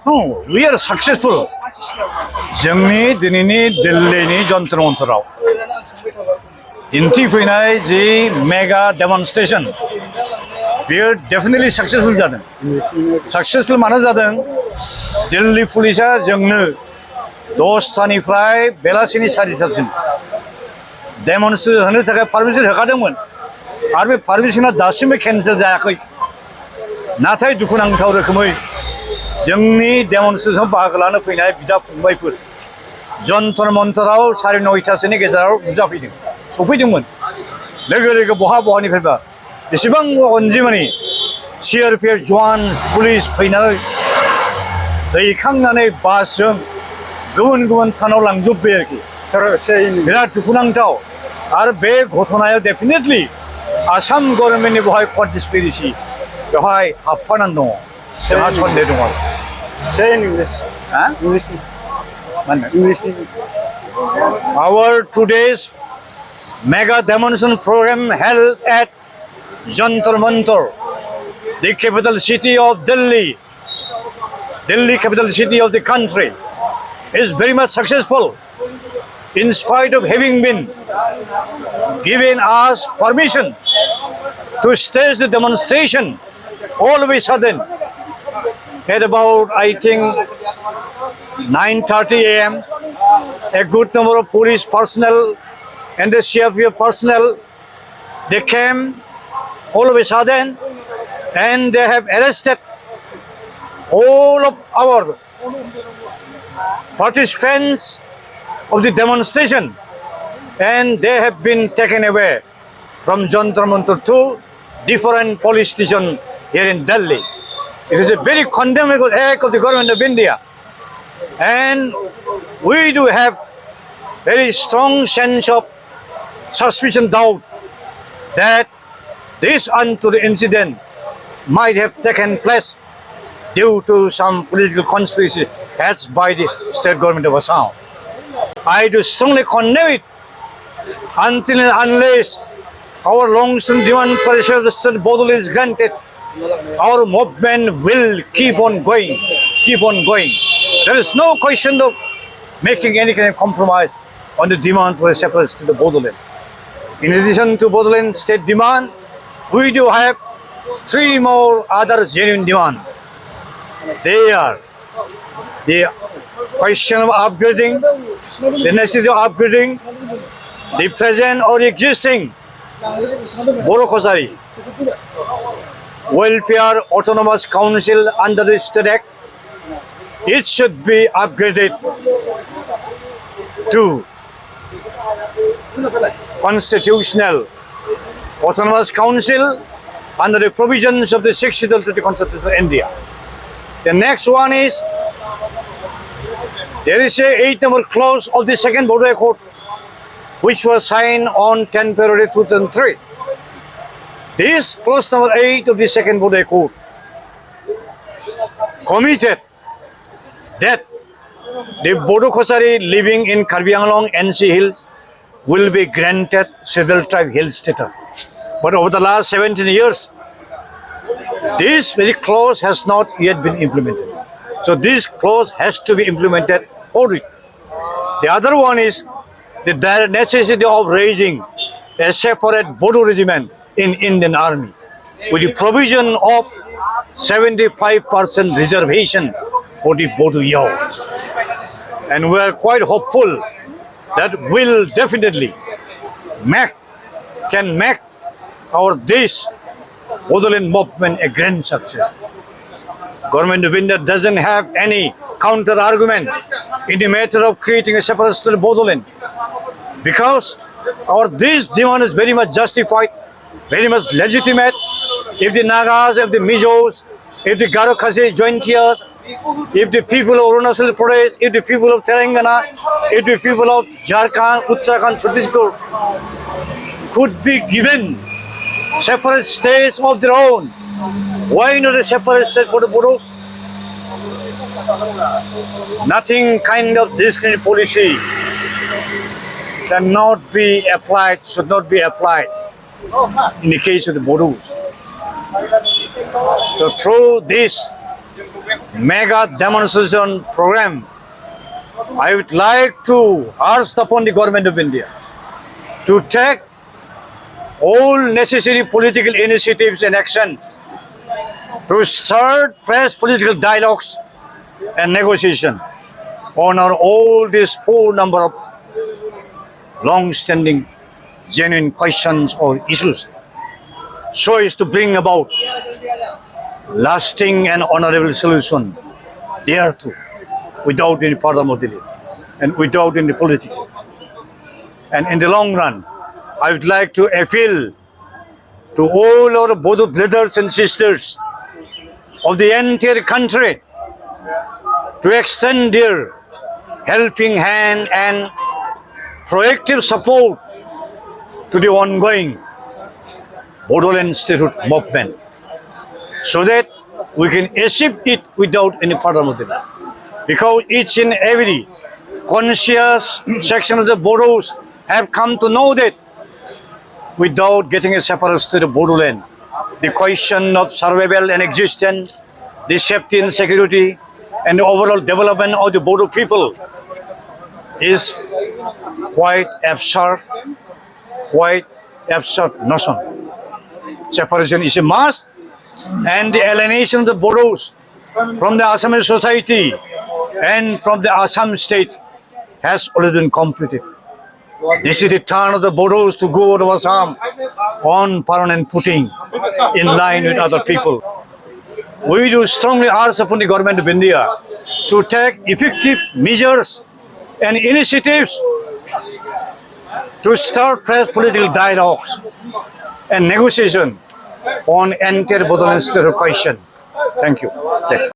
No, we are successful. जोंनि दिनैनि दिल्लीनि जन्तर मन्तराव दिन्थिफैनाय जि मेगा डेमनस्ट्रेशन बेयो डेफिनेटलि सक्सेसफुल जादों। सक्सेसफुल मानो जादों? दिल्ली पुलिसा जोंनो 10टानिफ्राय बेलासिनि 4टासिम डेमनस्ट्रेशन होनो थाखाय पारमिसन होखादोंमोन आरो बे पारमिसना दासिमबो केन्सेल जायाखै। नाथाय दुखुनांथाव रोखोमै जोंनि डेमनस्ट्रेशनाव बाहागो लानो फैनाय बिदा फंबायफोर जन्तर मन्तराव 9:30 गेजेराव नुजाफैदों सफैदोंमोन। लोगो लोगो बहानिफ्रायबा बेसेबां अनजिमानि CRPF जवान पुलिस फैनानै दैखांनानै बासजों गुबुन गुबुन थानाव लांजोब्बाय आरोखि। बिराद दुखुनांथाव आरो बे घटनायाव डेफिनेटलि आसाम गभर्नमेन्टनि बेवहाय कन्सपिरेसि बेवहाय हाबफानानै दङ। जोंहा सन्देह दङ। Our today's mega demonstration program held at Jantar Mantar, the capital city of Delhi, capital city of the country, is very much successful. In spite of having been given us permission to stage the demonstration, all of a sudden, at about, I think, 9:30 a.m., a good number of police personnel and the CRPF personnel, they came all of a sudden and they have arrested all of our participants of the demonstration and they have been taken away from Jantar Mantar to different police stations here in Delhi. It is a very condemnable act of the government of India. And we do have very strong sense of suspicion, doubt that this untoward incident might have taken place due to some political conspiracy hatched by the state government of Assam. I do strongly condemn it until and unless our long-term demand for the state bordel is granted. Our movement will keep on going. There is no question of making any kind of compromise on the demand for a separate state of Bodoland. In addition to Bodoland state demand, we do have 3 more other genuine demands. They are the question of upgrading, the necessity of upgrading the present or existing Borokosari Welfare Autonomous Council under the State Act. It should be upgraded to Constitutional Autonomous Council under the provisions of the 6th Schedule to the Constitution of India. The next one is, there is a 8-number clause of the second Border Accord which was signed on 10 February 2003. This clause number 8 of the second Border Accord committed that the Bodo Khosari living in Karbi Anglong NC Hills will be granted Scheduled Tribe Hill status. But over the last 17 years, this very clause has not yet been implemented. So this clause has to be implemented already. The other one is the necessity of raising a separate Bodo regiment in Indian Army with the provision of 75% reservation for the Bodo youth. And we are quite hopeful that will definitely can make our this Bodoland movement a grand success. Government of India doesn't have any counter argument in the matter of creating a separate state of Bodoland, because our this demand is very much justified, very much legitimate. If the Nagas, if the Mijos, if the Garo Khasi Jointias, if the people of Arunachal Pradesh, if the people of Telangana, if the people of Jharkhand, Uttarakhand, Chhattisgarh could be given separate states of their own, why not a separate state for the Bodos? Nothing kind of this kind of policy cannot be applied, should not be applied in the case of the Bodos. So through this mega demonstration program, I would like to urge upon the government of India to take all necessary political initiatives and action to start fresh political dialogues and negotiation on all these four number of long-standing genuine questions or issues, so as to bring about lasting and honorable solution thereto without any further delay and without any political. And in the long run, I would like to appeal to all our Bodo brothers and sisters of the entire country to extend their helping hand and proactive support to the ongoing Boroland statehood movement, so that we can achieve it without any further delay. Because each and every conscious section of the Bodos have come to know that without getting a separate state of Boroland, the question of survival and existence, the safety and security, and the overall development of the Bodo people is quite absurd notion. Separation is a must, and the alienation of the Bodos from the Assamese society and from the Assam state has already been completed. This is the turn of the Bodos to go to Assam on permanent footing in line with other people. We do strongly urge upon the government of India to take effective measures and initiatives to start fresh political dialogues and negotiation on entire Bodoland state question. Thank you.